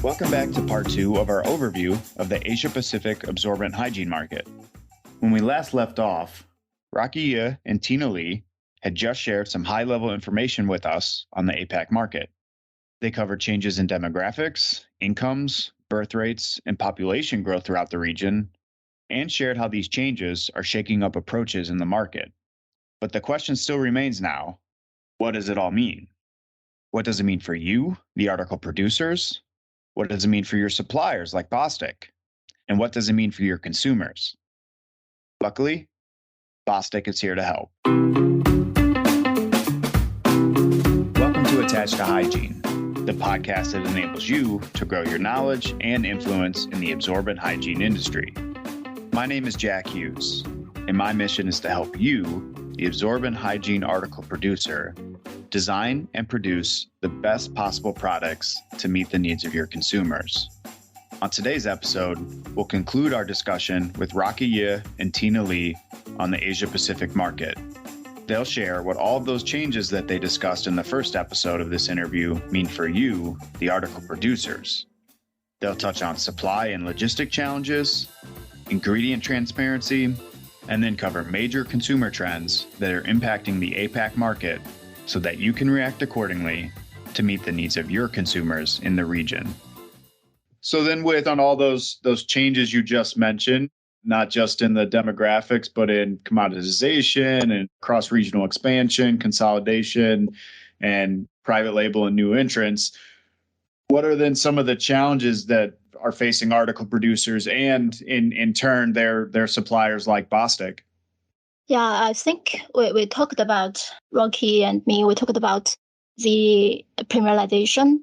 Welcome back to part 2 of our overview of the Asia-Pacific absorbent hygiene market. When we last left off, Rockey Ye and Tina Lee had just shared some high-level information with us on the APAC market. They covered changes in demographics, incomes, birth rates, and population growth throughout the region, and shared how these changes are shaking up approaches in the market. But the question still remains now, what does it all mean? What does it mean for you, the article producers? What does it mean for your suppliers like Bostik? And what does it mean for your consumers? Luckily, Bostik is here to help. Welcome to Attached to Hygiene, the podcast that enables you to grow your knowledge and influence in the absorbent hygiene industry. My name is Jack Hughes, and my mission is to help you, the absorbent hygiene article producer, design and produce the best possible products to meet the needs of your consumers. On today's episode, we'll conclude our discussion with Rockey Ye and Tina Lee on the Asia-Pacific market. They'll share what all of those changes that they discussed in the first episode of this interview mean for you, the article producers. They'll touch on supply and logistic challenges, ingredient transparency, and then cover major consumer trends that are impacting the APAC market so that you can react accordingly to meet the needs of your consumers in the region. So then on all those changes you just mentioned, not just in the demographics, but in commoditization and cross-regional expansion, consolidation, and private label and new entrants, what are then some of the challenges that are facing article producers and in turn their suppliers like Bostik? Yeah, I think we talked about, Rockey and me, we talked about the premiumization.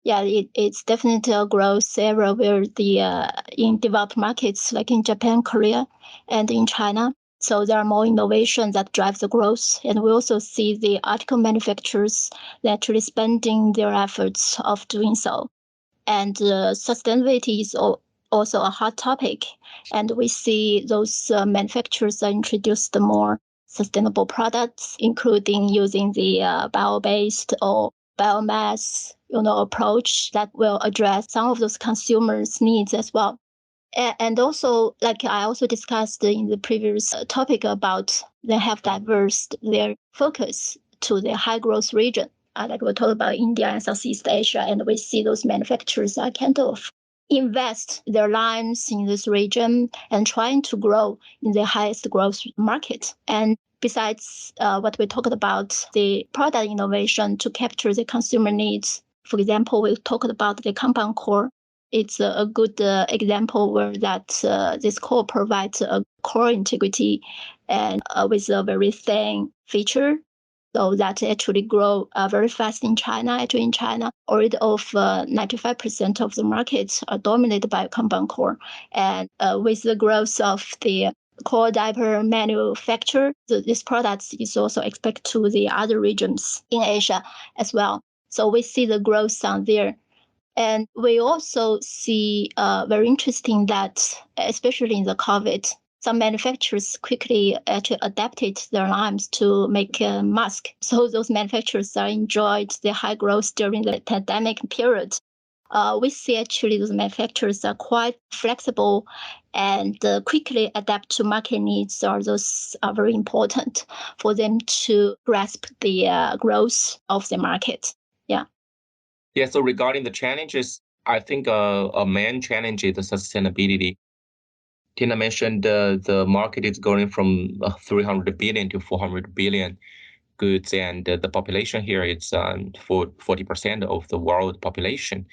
Yeah, it's definitely a growth area where in developed markets like in Japan, Korea, and in China. So there are more innovations that drive the growth. And we also see the article manufacturers naturally spending their efforts of doing so. And sustainability is also a hot topic. And we see those manufacturers introduce the more sustainable products, including using the bio-based or biomass approach that will address some of those consumers' needs as well. And also, like I also discussed in the previous topic about they have diverse their focus to the high growth region. Like we talked about India and Southeast Asia, and we see those manufacturers are kind of invest their lives in this region and trying to grow in the highest growth market. And besides what we talked about, the product innovation to capture the consumer needs. For example, we talked about the compound core. It's a good example where this core provides a core integrity and with a very thin feature. So that actually grow very fast in China. Actually, in China, already of 95% of the markets are dominated by compound core. And with the growth of the core diaper manufacture, this product is also expected to the other regions in Asia as well. So we see the growth on there. And we also see very interesting that, especially in the COVID, some manufacturers quickly actually adapted their lines to make a mask. So those manufacturers enjoyed the high growth during the pandemic period. We see actually those manufacturers are quite flexible and quickly adapt to market needs. Those are very important for them to grasp the growth of the market. Yeah, so regarding the challenges, I think a main challenge is the sustainability. Tina mentioned the market is going from 300 billion to 400 billion goods, and the population here is 40% of the world population.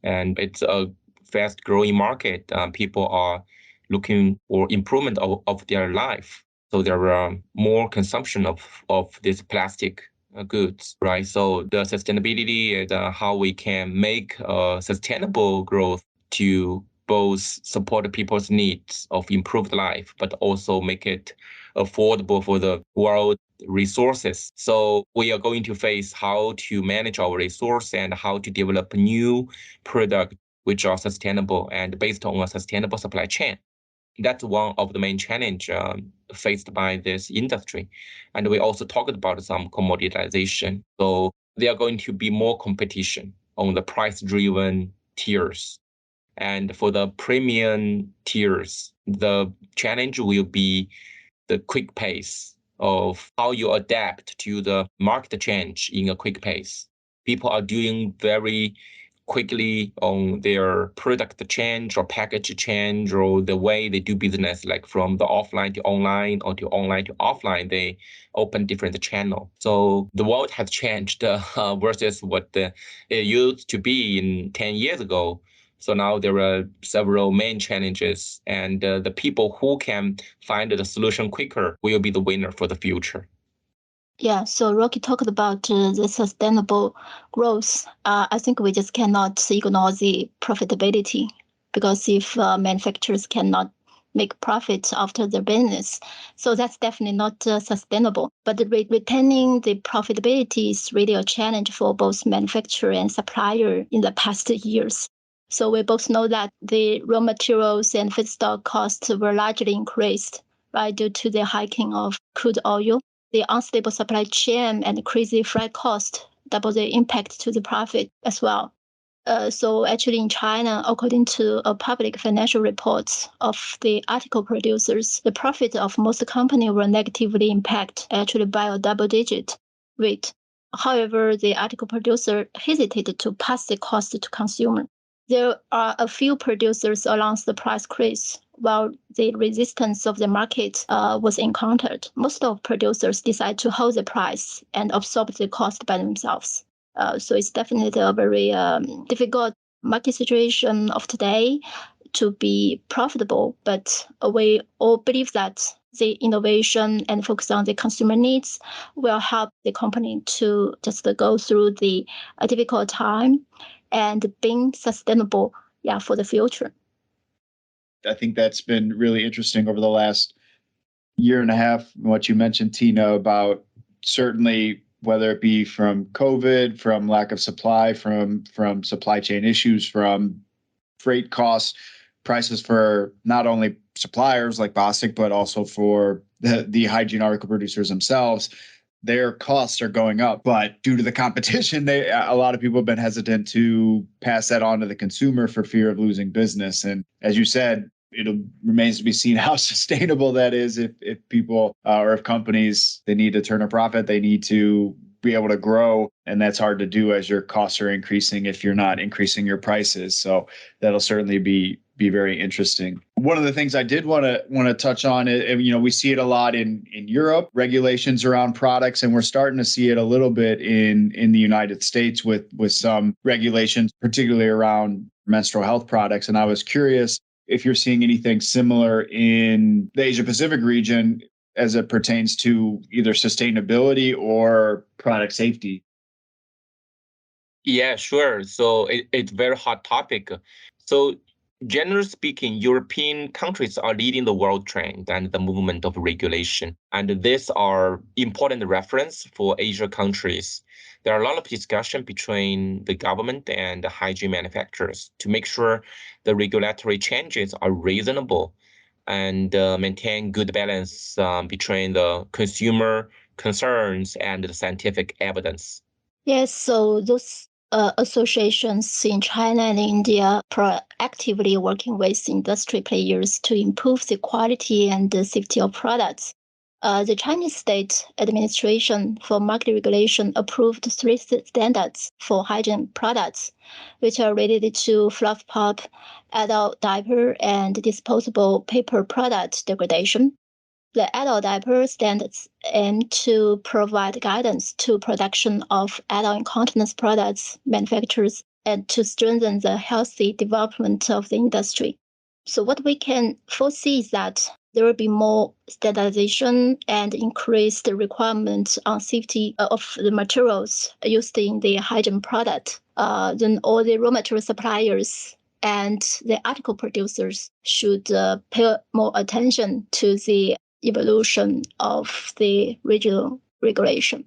And it's a fast growing market. People are looking for improvement of their life. So there are more consumption of this plastic goods, right? So the sustainability is how we can make sustainable growth to both support people's needs of improved life, but also make it affordable for the world resources. So we are going to face how to manage our resource and how to develop new products which are sustainable and based on a sustainable supply chain. That's one of the main challenge faced by this industry. And we also talked about some commoditization. So there are going to be more competition on the price-driven tiers. And for the premium tiers, the challenge will be the quick pace of how you adapt to the market change in a quick pace. People are doing very quickly on their product change or package change or the way they do business, like from the offline to online or to online to offline, they open different channel. So the world has changed versus what it used to be in 10 years ago. So now there are several main challenges, and the people who can find the solution quicker will be the winner for the future. Yeah, so Rocky talked about the sustainable growth. I think we just cannot ignore the profitability, because if manufacturers cannot make profit after their business, so that's definitely not sustainable. But retaining the profitability is really a challenge for both manufacturer and supplier in the past years. So we both know that the raw materials and feedstock costs were largely increased, right, due to the hiking of crude oil. The unstable supply chain and crazy freight cost double the impact to the profit as well. So actually in China, according to a public financial reports of the article producers, the profit of most companies were negatively impacted actually by a double-digit rate. However, the article producer hesitated to pass the cost to consumer. There are a few producers announced the price increase, while the resistance of the market was encountered. Most of producers decide to hold the price and absorb the cost by themselves. So it's definitely a very difficult market situation of today to be profitable. But we all believe that the innovation and focus on the consumer needs will help the company to just go through the difficult time and being sustainable, for the future. I think that's been really interesting over the last year and a half. What you mentioned, Tina, about certainly whether it be from COVID, from lack of supply, from supply chain issues, from freight costs, prices for not only suppliers like Bostik, but also for the hygiene article producers themselves. Their costs are going up, but due to the competition, a lot of people have been hesitant to pass that on to the consumer for fear of losing business. And as you said, it remains to be seen how sustainable that is. If people or if companies, they need to turn a profit, they need to be able to grow, and that's hard to do as your costs are increasing if you're not increasing your prices. So that'll certainly be very interesting. One of the things I did want to touch on, we see it a lot in Europe, regulations around products, and we're starting to see it a little bit in the United States with some regulations, particularly around menstrual health products. And I was curious if you're seeing anything similar in the Asia Pacific region as it pertains to either sustainability or product safety. Yeah, sure. So it's a very hot topic. So generally speaking, European countries are leading the world trend and the movement of regulation. And these are important reference for Asia countries. There are a lot of discussion between the government and the hygiene manufacturers to make sure the regulatory changes are reasonable and maintain good balance between the consumer concerns and the scientific evidence. Yes, so those associations in China and India proactively working with industry players to improve the quality and the safety of products. The Chinese State Administration for Market Regulation approved 3 standards for hygiene products, which are related to fluff pulp, adult diaper, and disposable paper product degradation. The adult diaper standards aim to provide guidance to production of adult incontinence products manufacturers and to strengthen the healthy development of the industry. So what we can foresee is that there will be more standardization and increased requirements on safety of the materials used in the hygiene product. Then all the raw material suppliers and the article producers should pay more attention to the evolution of the regional regulation.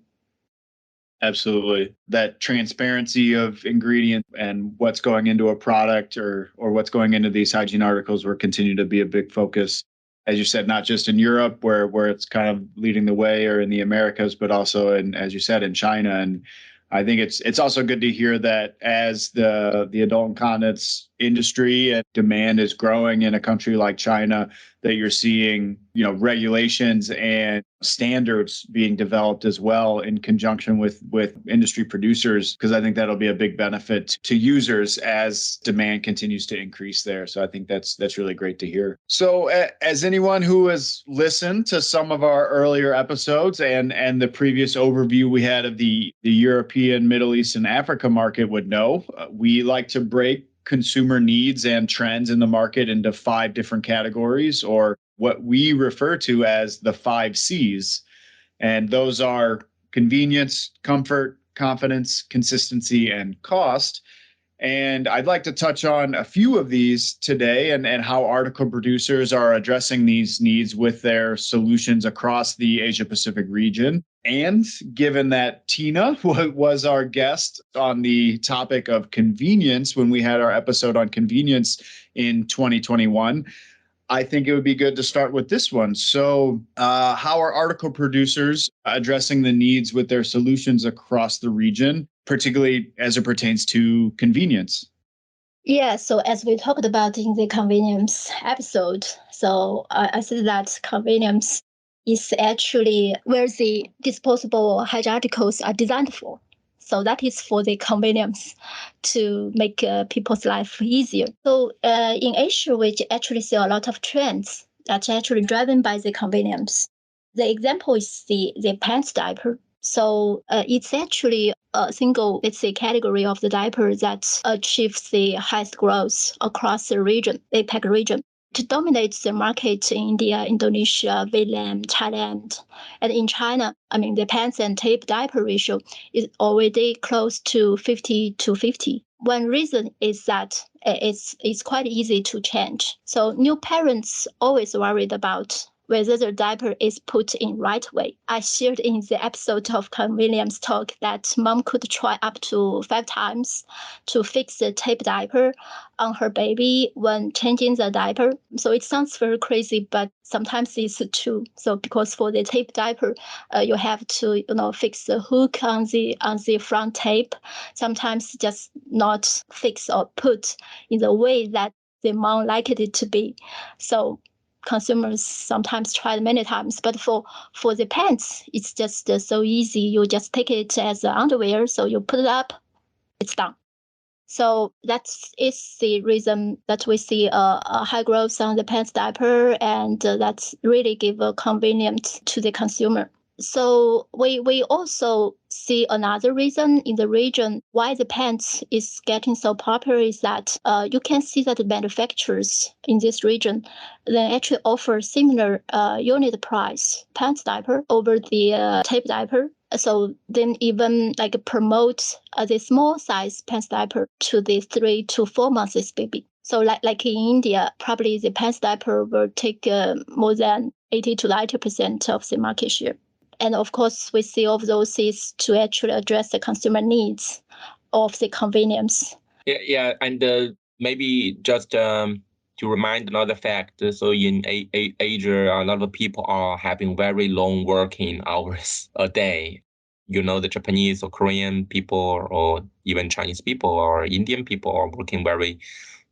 Absolutely. That transparency of ingredient and what's going into a product or what's going into these hygiene articles will continue to be a big focus. As you said, not just in Europe where it's kind of leading the way or in the Americas, but also in, as you said, in China. And I think it's also good to hear that as the adult incontinence industry and demand is growing in a country like China, that you're seeing, regulations and standards being developed as well in conjunction with industry producers, because I think that'll be a big benefit to users as demand continues to increase there. So I think that's really great to hear. So as anyone who has listened to some of our earlier episodes and the previous overview we had of the European, Middle East, and Africa market would know, we like to break consumer needs and trends in the market into 5 different categories, or what we refer to as the 5 C's. And those are convenience, comfort, confidence, consistency, and cost. And I'd like to touch on a few of these today and how article producers are addressing these needs with their solutions across the Asia Pacific region. And given that Tina was our guest on the topic of convenience when we had our episode on convenience in 2021, I think it would be good to start with this one. So how are article producers addressing the needs with their solutions across the region, particularly as it pertains to convenience? Yeah, so as we talked about in the convenience episode, so I said that convenience is actually where the disposable hygiene articles are designed for. So that is for the convenience to make people's life easier. So in Asia, we actually see a lot of trends that are actually driven by the convenience. The example is the pants diaper. So it's actually a single, let's say, category of the diaper that achieves the highest growth across the region, APAC region. To dominate the market in India, Indonesia, Vietnam, Thailand, and in China, the pants and tape diaper ratio is already close to 50-50. One reason is that it's quite easy to change. So new parents always worried about whether the diaper is put in right way. I shared in the episode of Convenience Talk that mom could try up to 5 times to fix the tape diaper on her baby when changing the diaper. So it sounds very crazy, but sometimes it's true. So because for the tape diaper, you have to fix the hook on the front tape. Sometimes just not fix or put in the way that the mom liked it to be. So consumers sometimes try many times, but for the pants, it's just so easy. You just take it as underwear, so you put it up, it's done. So is the reason that we see a high growth on the pants diaper, and that's really give a convenience to the consumer. So we also see another reason in the region why the pants is getting so popular is that you can see that the manufacturers in this region they actually offer similar unit price pants diaper over the tape diaper. So then even promote the small size pants diaper to the 3 to 4 months baby. So like in India, probably the pants diaper will take more than 80 to 90% of the market share. And of course, we see all of those is to actually address the consumer needs of the convenience. Yeah, and maybe just to remind another fact, so in Asia, a lot of people are having very long working hours a day. The Japanese or Korean people or even Chinese people or Indian people are working very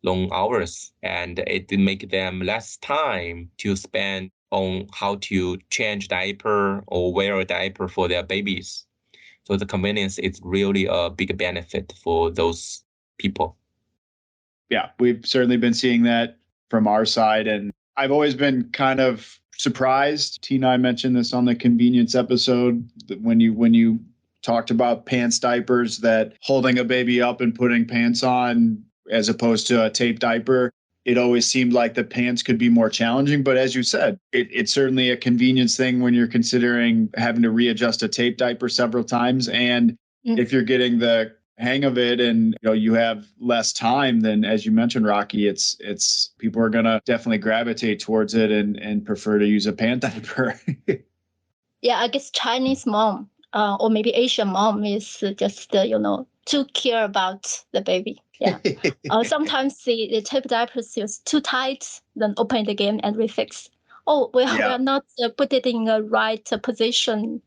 long hours, and it make them less time to spend on how to change diaper or wear a diaper for their babies. So the convenience is really a big benefit for those people. Yeah, we've certainly been seeing that from our side. And I've always been kind of surprised. Tina, I mentioned this on the convenience episode when you talked about pants diapers, that holding a baby up and putting pants on as opposed to a tape diaper, it always seemed like the pants could be more challenging. But as you said, it's certainly a convenience thing when you're considering having to readjust a tape diaper several times. And if you're getting the hang of it and you have less time, then as you mentioned, Rocky, it's people are gonna definitely gravitate towards it and prefer to use a pant diaper. Yeah, I guess Chinese mom or maybe Asian mom is just to care about the baby. Yeah. Sometimes the tape diaper is too tight, then open it again and refix. Oh, we are not put it in the right position.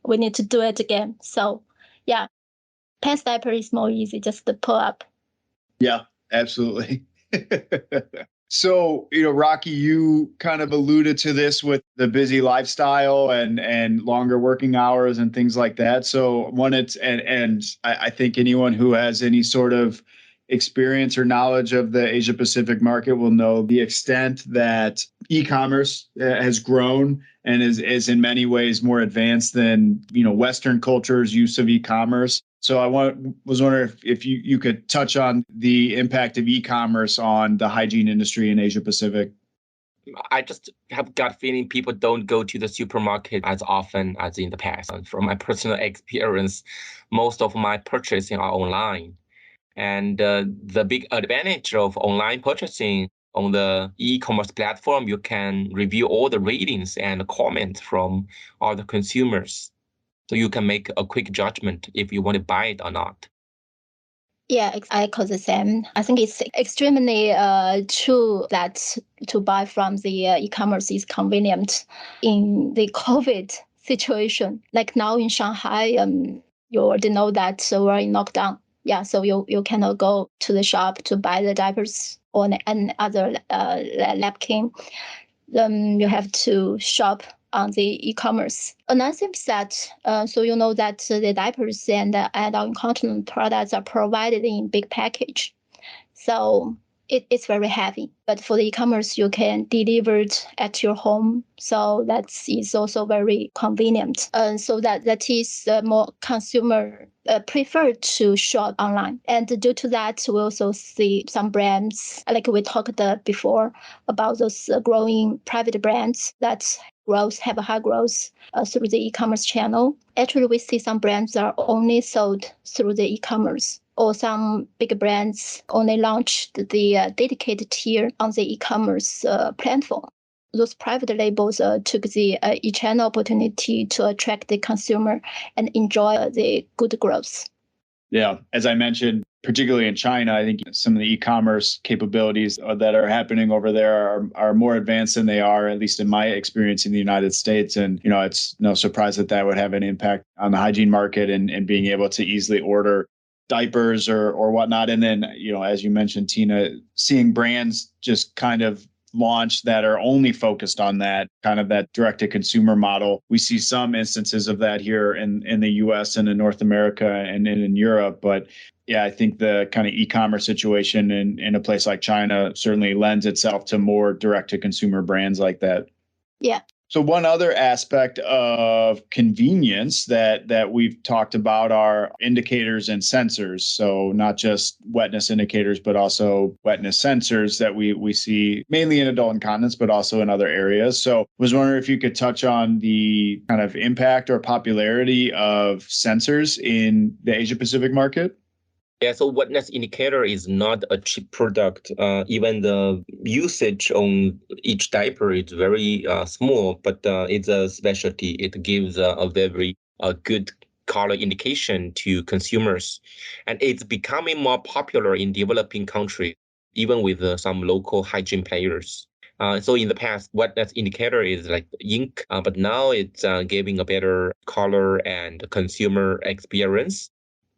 We need to do it again. So yeah, Pants diaper is more easy, just to pull up. Yeah, absolutely. So, Rocky, you kind of alluded to this with the busy lifestyle and longer working hours and things like that. So I think anyone who has any sort of experience or knowledge of the Asia Pacific market will know the extent that e-commerce has grown and is in many ways more advanced than, Western culture's use of e-commerce. So was wondering if you could touch on the impact of e-commerce on the hygiene industry in Asia Pacific. I just have gut feeling people don't go to the supermarket as often as in the past. And from my personal experience, most of my purchasing are online. And the big advantage of online purchasing on the e-commerce platform, you can review all the ratings and comments from all the consumers. So you can make a quick judgment if you want to buy it or not. Yeah, I call the same. I think it's extremely true that to buy from the e-commerce is convenient in the COVID situation. Like now in Shanghai, you already know that we're in lockdown. Yeah, so you cannot go to the shop to buy the diapers or any other napkin. You have to shop on the e-commerce. Another thing is that, so you know that the diapers and adult incontinence products are provided in big package. So it's very heavy. But for the e-commerce, you can deliver it at your home. So that is also very convenient. So that is more consumer prefer to shop online. And due to that, we also see some brands, like we talked before about those growing private brands that have a high growth through the e-commerce channel. Actually, we see some brands are only sold through the e-commerce, or some big brands only launched the dedicated tier on the e-commerce platform. Those private labels took the e-channel opportunity to attract the consumer and enjoy the good growth. Yeah, as I mentioned, particularly in China, I think some of the e-commerce capabilities that are happening over there are more advanced than they are, at least in my experience in the United States. And, it's no surprise that would have an impact on the hygiene market and being able to easily order diapers or whatnot. And then, as you mentioned, Tina, seeing brands just kind of launch that are only focused on that kind of that direct to consumer model. We see some instances of that here in the US and in North America and in Europe. But yeah, I think the kind of e-commerce situation in a place like China certainly lends itself to more direct to consumer brands like that. Yeah. So one other aspect of convenience that we've talked about are indicators and sensors. So not just wetness indicators, but also wetness sensors that we see mainly in adult incontinence, but also in other areas. So I was wondering if you could touch on the kind of impact or popularity of sensors in the Asia Pacific market. Yeah, so Wetness Indicator is not a cheap product. Even the usage on each diaper is very small, but it's a specialty. It gives a very good color indication to consumers. And it's becoming more popular in developing countries, even with some local hygiene players. So in the past, Wetness Indicator is like ink, but now it's giving a better color and consumer experience.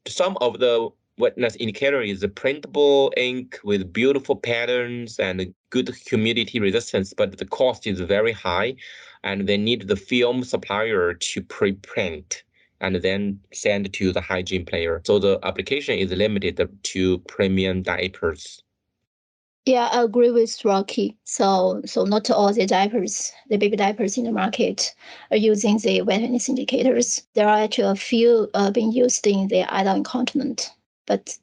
Some of the Wetness Indicator is a printable ink with beautiful patterns and good humidity resistance, but the cost is very high, and they need the film supplier to pre-print and then send to the hygiene player. So the application is limited to premium diapers. Yeah, I agree with Rocky. So not all the diapers, the baby diapers in the market are using the wetness indicators. There are actually a few being used in the adult incontinence, but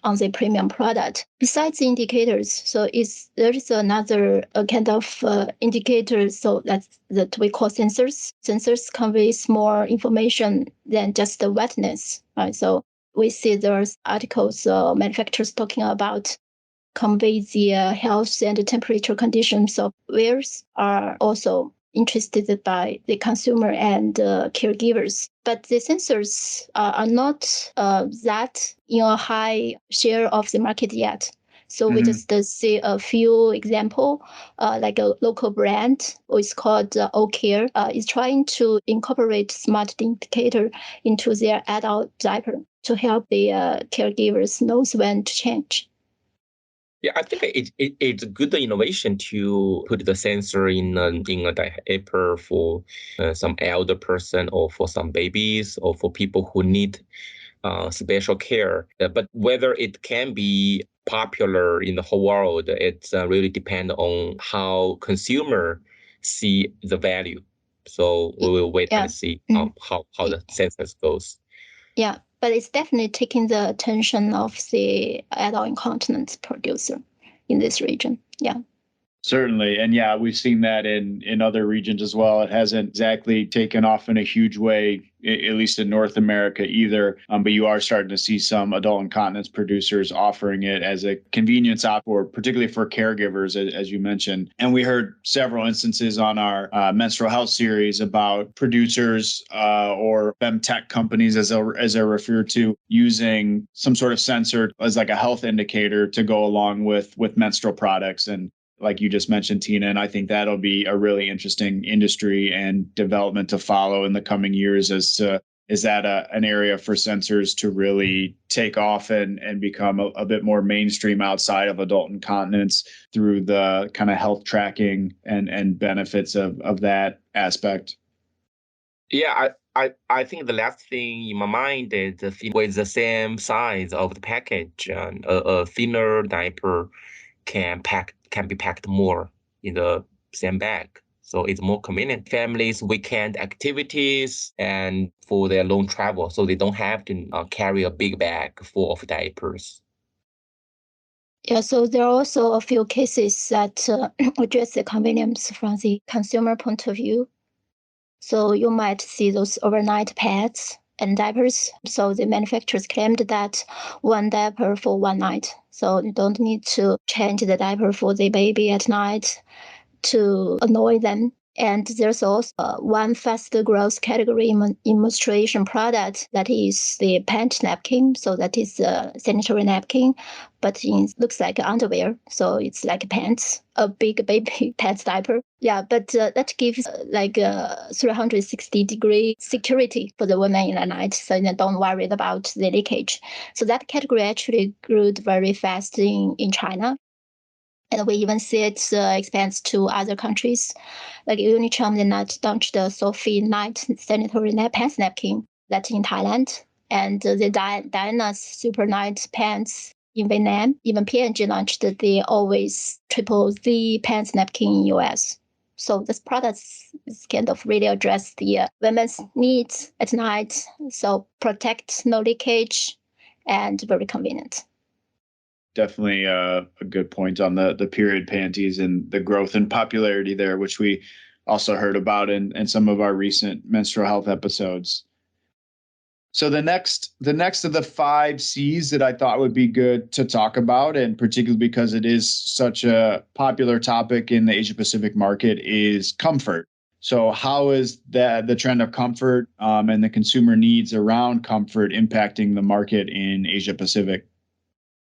on the premium product. Besides the indicators, so there is another kind of indicator, so that we call sensors. Sensors conveys more information than just the wetness, right? So we see there's articles, manufacturers talking about convey the health and temperature conditions of wearers are also interested by the consumer and caregivers. But the sensors are not that in a high share of the market yet. So we just see a few example, like a local brand, it's called O-Care, is trying to incorporate smart indicator into their adult diaper to help the caregivers knows when to change. Yeah, I think it's a good innovation to put the sensor in a diaper for some elder person or for some babies or for people who need special care. But whether it can be popular in the whole world, it's really depend on how consumer see the value. So we will wait and see how the census goes. Yeah, but it's definitely taking the attention of the adult incontinence producer in this region. Yeah. Certainly. And yeah, we've seen that in other regions as well. It hasn't exactly taken off in a huge way, at least in North America either. But you are starting to see some adult incontinence producers offering it as a convenience op, or particularly for caregivers, as you mentioned. And we heard several instances on our menstrual health series about producers or femtech companies, as they're referred to, using some sort of sensor as like a health indicator to go along with menstrual products. And like you just mentioned, Tina, and I think that'll be a really interesting industry and development to follow in the coming years as to, is that an area for sensors to really take off and become a bit more mainstream outside of adult incontinence through the kind of health tracking and benefits of that aspect? Yeah, I think the last thing in my mind is with the same size of the package, a thinner diaper can be packed more in the same bag. So it's more convenient. Families, weekend activities, and for their long travel, so they don't have to carry a big bag full of diapers. Yeah, so there are also a few cases that address the convenience from the consumer point of view. So you might see those overnight pads and diapers. So the manufacturers claimed that one diaper for one night. So you don't need to change the diaper for the baby at night to annoy them. And there's also one fast growth category in menstruation product, that is the pant napkin. So that is a sanitary napkin, but it looks like underwear. So it's like pants, a big baby pants diaper. Yeah, but that gives like a 360-degree security for the women in the night, so you don't worry about the leakage. So that category actually grew very fast in China. And we even see it expands to other countries. Like Unicharm, they launched the Sophie Night sanitary pants napkin, that's in Thailand. And the Diana's Super Night pants in Vietnam. Even P&G launched the Always Triple Z pants napkin in US. So this product is kind of really address the women's needs at night. So protect, no leakage, and very convenient. Definitely a good point on the period panties and the growth and popularity there, which we also heard about in some of our recent menstrual health episodes. So the next of the 5 C's that I thought would be good to talk about, and particularly because it is such a popular topic in the Asia Pacific market, is comfort. So how is the trend of comfort and the consumer needs around comfort impacting the market in Asia Pacific?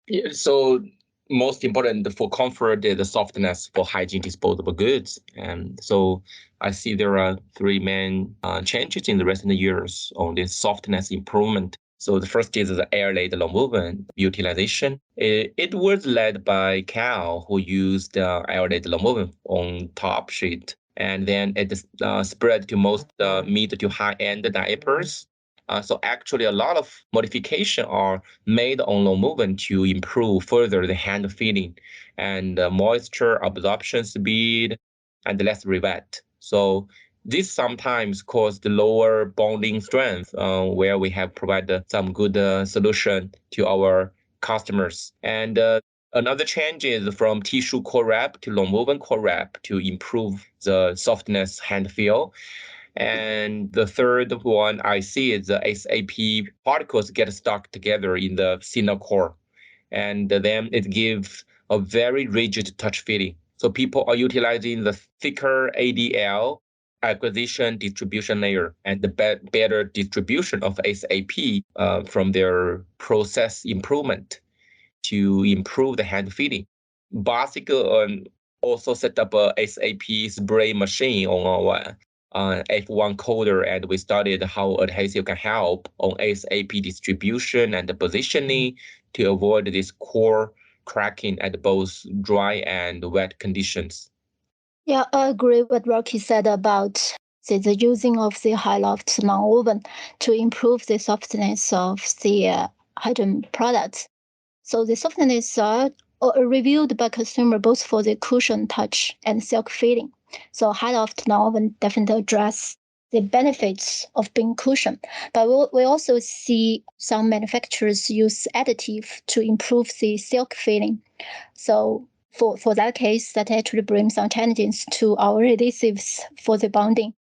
Yeah, so most important for comfort is the softness for hygiene disposable goods. And so I see there are 3 main changes in the recent years on this softness improvement. So the first is the air-laid nonwoven utilization. It was led by Cal, who used air-laid nonwoven on top sheet. And then it spread to most mid to high-end diapers. So actually, a lot of modification are made on nonwoven to improve further the hand feeling and moisture absorption speed and less re-wet. So this sometimes cause the lower bonding strength, where we have provided some good solution to our customers. And another change is from tissue core wrap to nonwoven core wrap to improve the softness hand feel. And the third one I see is the SAP particles get stuck together in the thinner core. And then it gives a very rigid touch feeling. So people are utilizing the thicker ADL, acquisition distribution layer, and the better distribution of SAP from their process improvement to improve the hand feeling. Bostik also set up a SAP spray machine on our F1 coder, and we studied how adhesive can help on SAP distribution and positioning to avoid this core cracking at both dry and wet conditions. Yeah, I agree with what Rocky said about the using of the high loft non-woven to improve the softness of the Hygiene products. So the softness are reviewed by consumer both for the cushion touch and silk feeling. So high loft non-woven definitely address the benefits of being cushion. But we also see some manufacturers use additive to improve the silk feeling. So for that case, that actually brings some challenges to our adhesives for the bonding.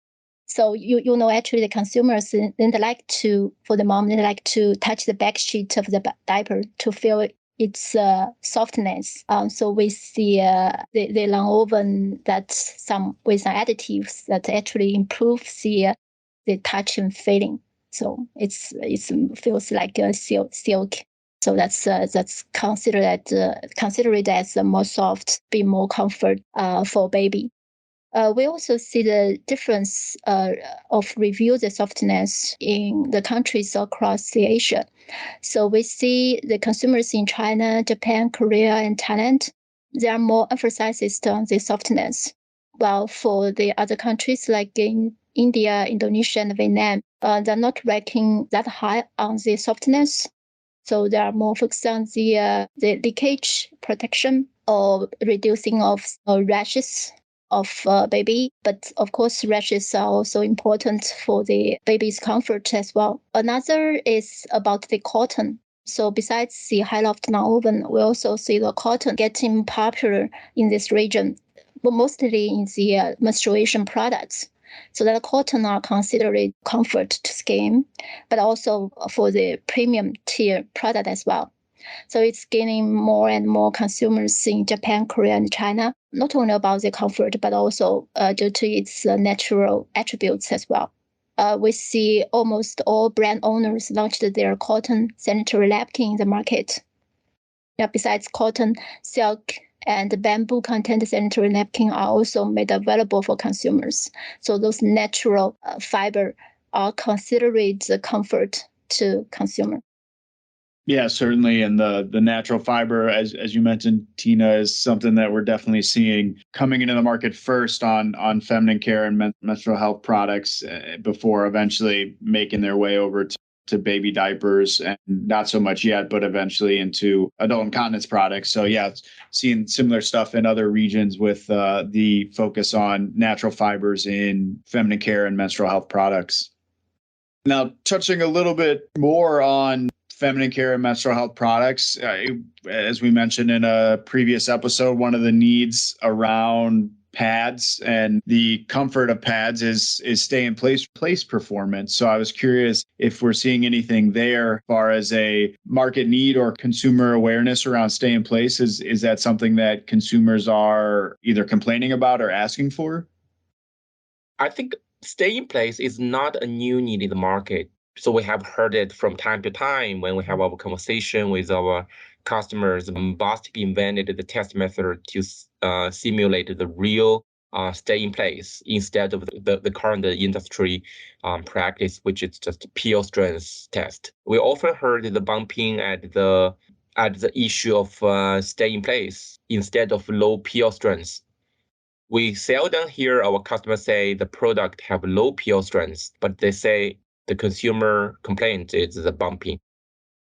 So you know actually the consumers then like to, for the mom, they like to touch the back sheet of the diaper to feel its softness. So with the long oven, that some with some additives that actually improve the touch and feeling. So it feels like a silk. So that's considered as a more soft, be more comfort for baby. We also see the difference of review the softness in the countries across the Asia. So we see the consumers in China, Japan, Korea, and Thailand, they are more emphasized on the softness. While for the other countries like in India, Indonesia, and Vietnam, they're not ranking that high on the softness. So they are more focused on the leakage protection or reducing of rashes of baby. But of course, rashes are also important for the baby's comfort as well. Another is about the cotton. So besides the high loft non-woven, we also see the cotton getting popular in this region, but mostly in the menstruation products. So that cotton are considered comfort to skin, but also for the premium tier product as well. So it's gaining more and more consumers in Japan, Korea, and China, not only about the comfort, but also due to its natural attributes as well. We see almost all brand owners launched their cotton sanitary napkin in the market. Yeah, besides cotton, silk, and bamboo content sanitary napkin are also made available for consumers. So those natural fiber are considered comfort to consumer. Yeah, certainly. And the natural fiber, as you mentioned, Tina, is something that we're definitely seeing coming into the market first on feminine care and menstrual health products before eventually making their way over to baby diapers, and not so much yet, but eventually into adult incontinence products. So yeah, seeing similar stuff in other regions with the focus on natural fibers in feminine care and menstrual health products. Now, touching a little bit more on feminine care and menstrual health products, as we mentioned in a previous episode, one of the needs around pads and the comfort of pads is stay in place performance. So I was curious if we're seeing anything there as far as a market need or consumer awareness around stay in place. Is that something that consumers are either complaining about or asking for? I think stay in place is not a new need in the market. So we have heard it from time to time when we have our conversation with our customers. Bostik invented the test method to simulate the real stay in place instead of the current industry practice, which is just pure strength test. We often heard the bumping at the issue of stay in place instead of low pure strength. We seldom hear our customers say the product have low pure strength, but they say the consumer complaint is the bumping.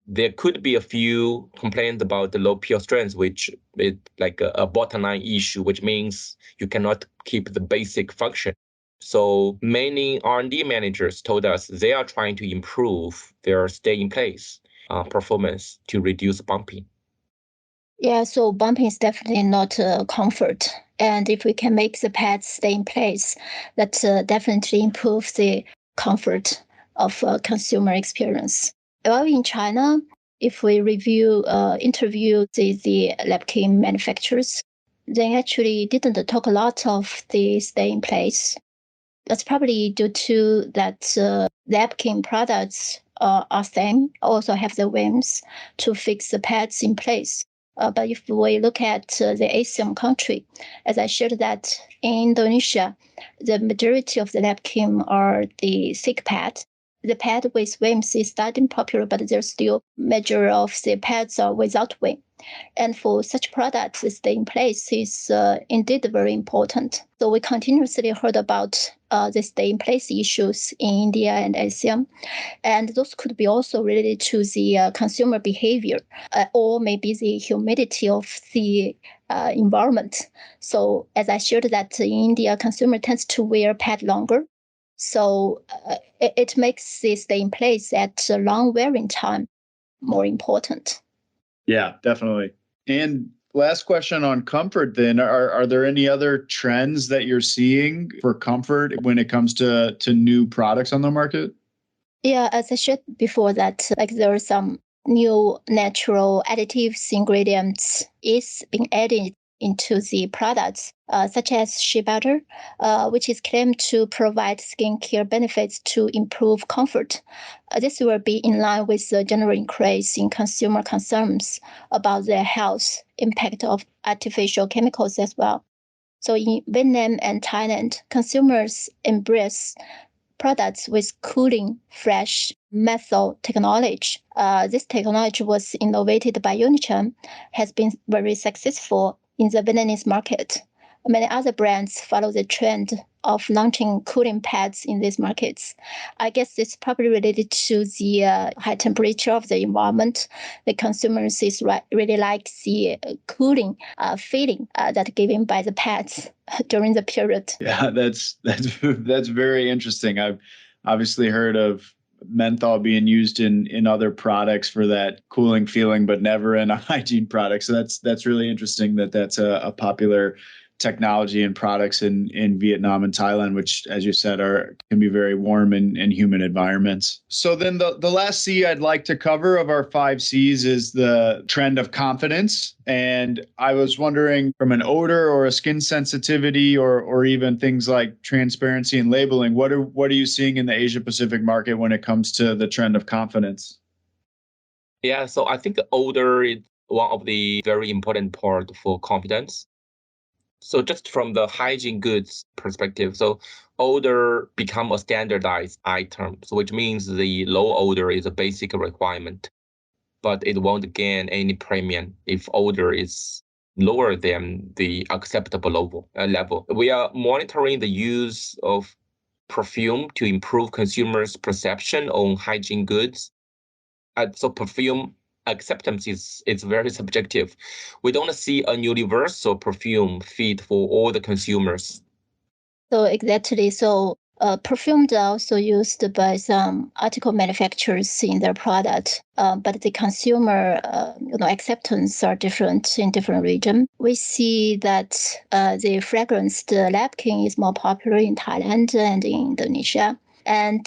There could be a few complaints about the low pure strength, which is like a bottom line issue, which means you cannot keep the basic function. So many R&D managers told us they are trying to improve their stay in place performance to reduce bumping. Yeah, so bumping is definitely not comfort. And if we can make the pads stay in place, that definitely improves the comfort of consumer experience. Well, in China, if we interview the napkin manufacturers, they actually didn't talk a lot of the stay in place. That's probably due to that napkin products are same, also have the whims to fix the pads in place. But if we look at the ASEAN country, as I shared that in Indonesia, the majority of the napkin are the thick pad. The pad with wings is starting popular, but there's still major of the pads are without wing. And for such products, the stay in place is indeed very important. So we continuously heard about the stay in place issues in India and ASEAN. And those could be also related to the consumer behavior or maybe the humidity of the environment. So as I shared that in India, consumer tends to wear pad longer. So it makes the stay in place at a long wearing time more important. Yeah, definitely. And last question on comfort then. Are there any other trends that you're seeing for comfort when it comes to new products on the market? Yeah, as I shared before that, like there are some new natural additives, ingredients is being added into the products, such as shea butter, which is claimed to provide skincare benefits to improve comfort. This will be in line with the general increase in consumer concerns about the health impact of artificial chemicals as well. So in Vietnam and Thailand, consumers embrace products with cooling fresh method technology. This technology was innovated by Unichem, has been very successful in the Vietnamese market. Many other brands follow the trend of launching cooling pads in these markets. I guess it's probably related to the high temperature of the environment. The consumers really like the cooling feeling that given by the pads during the period. Yeah, that's very interesting. I've obviously heard of menthol being used in other products for that cooling feeling, but never in a hygiene product. So that's really interesting that that's a popular technology and products in Vietnam and Thailand, which, as you said, can be very warm and humid environments. So then the last C I'd like to cover of our 5 C's is the trend of confidence. And I was wondering, from an odor or a skin sensitivity or even things like transparency and labeling, what are you seeing in the Asia Pacific market when it comes to the trend of confidence? Yeah, so I think odor is one of the very important part for confidence. So just from the hygiene goods perspective, so odor become a standardized item, so which means the low odor is a basic requirement, but it won't gain any premium if odor is lower than the acceptable level. We are monitoring the use of perfume to improve consumers' perception on hygiene goods. So perfume acceptance is very subjective. We don't see a universal perfume fit for all the consumers. So exactly. So perfumes are also used by some article manufacturers in their product, but the consumer acceptance are different in different regions. We see that the fragranced napkin is more popular in Thailand and in Indonesia. And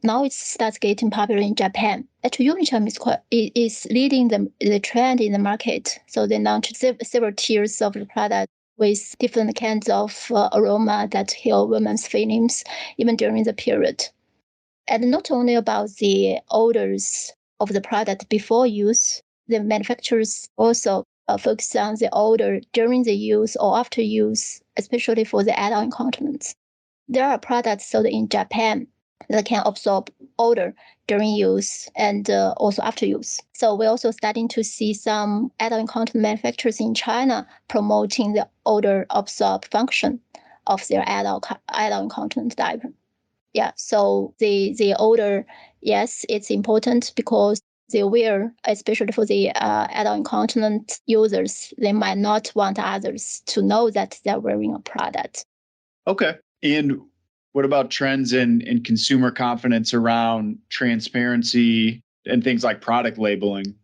now it starts getting popular in Japan. Actually, Unichem is leading the trend in the market. So they launched several tiers of the product with different kinds of aroma that heal women's feelings even during the period. And not only about the odors of the product before use, the manufacturers also focus on the odor during the use or after use, especially for the adult incontinence. There are products sold in Japan that can absorb odor during use and also after use. So we're also starting to see some adult incontinence manufacturers in China promoting the odor absorb function of their adult incontinence diaper. Yeah, so the odor, yes, it's important because they wear, especially for the adult incontinent users, they might not want others to know that they're wearing a product. Okay. And what about trends in consumer confidence around transparency and things like product labeling?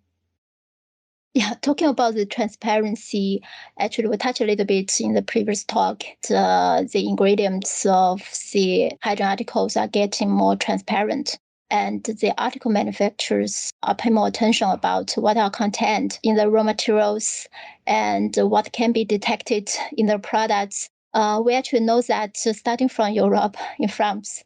Yeah, talking about the transparency, actually, we touched a little bit in the previous talk. The ingredients of the hygiene articles are getting more transparent. And the article manufacturers are paying more attention about what are content in the raw materials and what can be detected in the products. We actually know that starting from Europe, in France,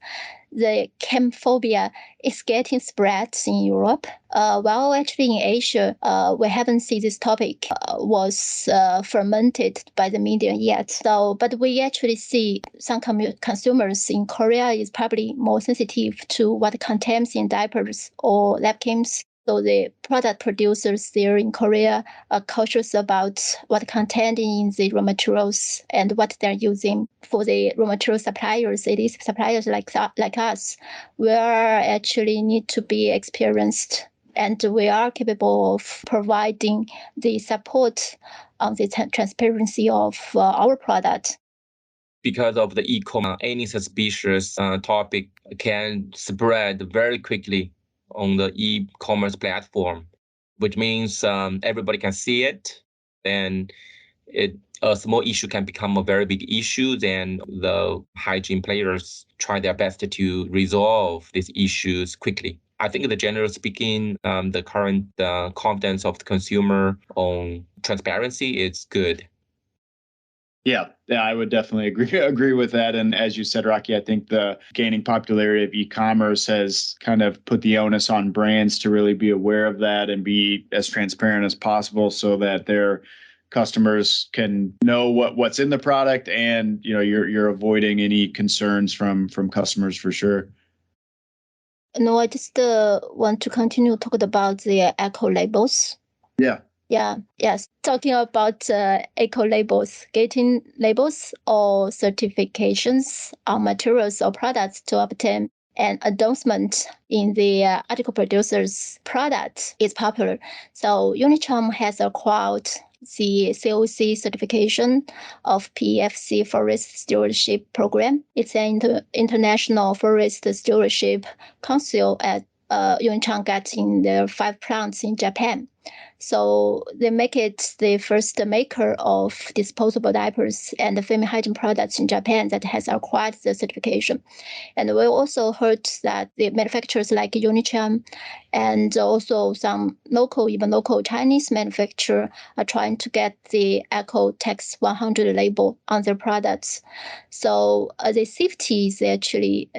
the chemophobia is getting spread in Europe. While actually in Asia, we haven't seen this topic was fermented by the media yet. So, but we actually see some consumers in Korea is probably more sensitive to what contains in diapers or napkins. So the product producers there in Korea are cautious about what contained in the raw materials and what they're using. For the raw material suppliers, it is suppliers like us, we are actually need to be experienced, and we are capable of providing the support on the transparency of our product. Because of the e-commerce, any suspicious topic can spread very quickly on the e-commerce platform, which means everybody can see it, and a small issue can become a very big issue. Then the hygiene players try their best to resolve these issues quickly. I think, the general speaking, the current confidence of the consumer on transparency is good. Yeah, I would definitely agree with that. And as you said, Rockey, I think the gaining popularity of e-commerce has kind of put the onus on brands to really be aware of that and be as transparent as possible so that their customers can know what's in the product, and you're avoiding any concerns from customers for sure. No, I just want to continue talking about the eco labels. Yes. Talking about eco labels, getting labels or certifications on materials or products to obtain an endorsement in the article producer's product is popular. So Unicharm has acquired the COC certification of PEFC Forest Stewardship Program. It's an international forest stewardship council at Unicharm got in their 5 plants in Japan. So they make it the first maker of disposable diapers and female hygiene products in Japan that has acquired the certification. And we also heard that the manufacturers like Unicharm and also some local Chinese manufacturer are trying to get the Eco Tax 100 label on their products. So the safety is actually,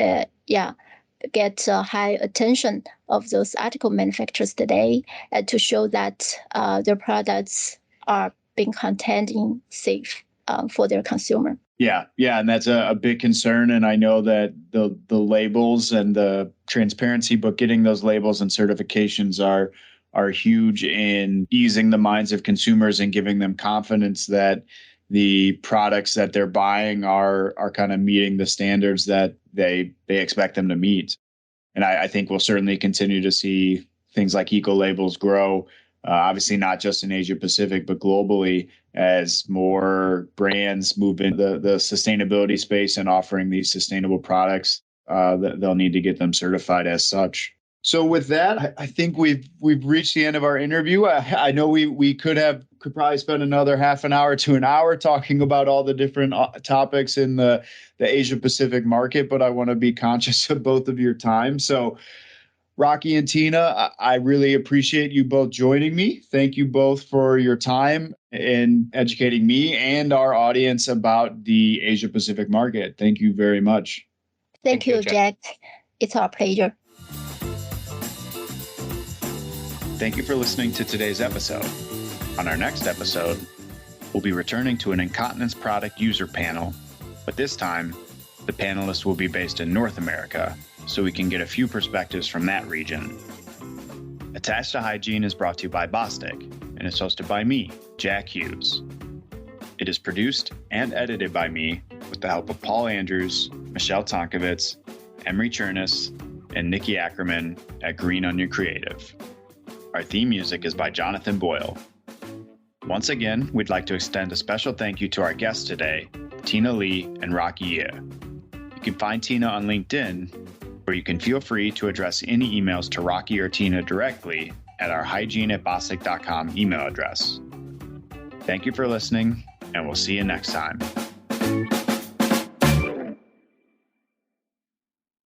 get high attention of those article manufacturers today to show that their products are being contained in safe for their consumer. Yeah, and that's a big concern. And I know that the labels and the transparency, but getting those labels and certifications are huge in easing the minds of consumers and giving them confidence that the products that they're buying are kind of meeting the standards that they expect them to meet. And I think we'll certainly continue to see things like eco labels grow, obviously not just in Asia Pacific, but globally, as more brands move into the sustainability space and offering these sustainable products, they'll need to get them certified as such. So with that, I think we've reached the end of our interview. I know we could probably spend another half an hour to an hour talking about all the different topics in the Asia Pacific market, but I want to be conscious of both of your time. So Rockey and Tina, I really appreciate you both joining me. Thank you both for your time in educating me and our audience about the Asia Pacific market. Thank you very much. Thank you, Jack. It's our pleasure. Thank you for listening to today's episode. On our next episode, we'll be returning to an incontinence product user panel, but this time, the panelists will be based in North America, so we can get a few perspectives from that region. Attached to Hygiene is brought to you by Bostik, and is hosted by me, Jack Hughes. It is produced and edited by me with the help of Paul Andrews, Michelle Tonkovitz, Emery Chernis, and Nikki Ackerman at Green Onion Creative. Our theme music is by Jonathan Boyle. Once again, we'd like to extend a special thank you to our guests today, Tina Lee and Rockey Ye. You can find Tina on LinkedIn, where you can feel free to address any emails to Rockey or Tina directly at our hygiene@bostik.com email address. Thank you for listening, and we'll see you next time.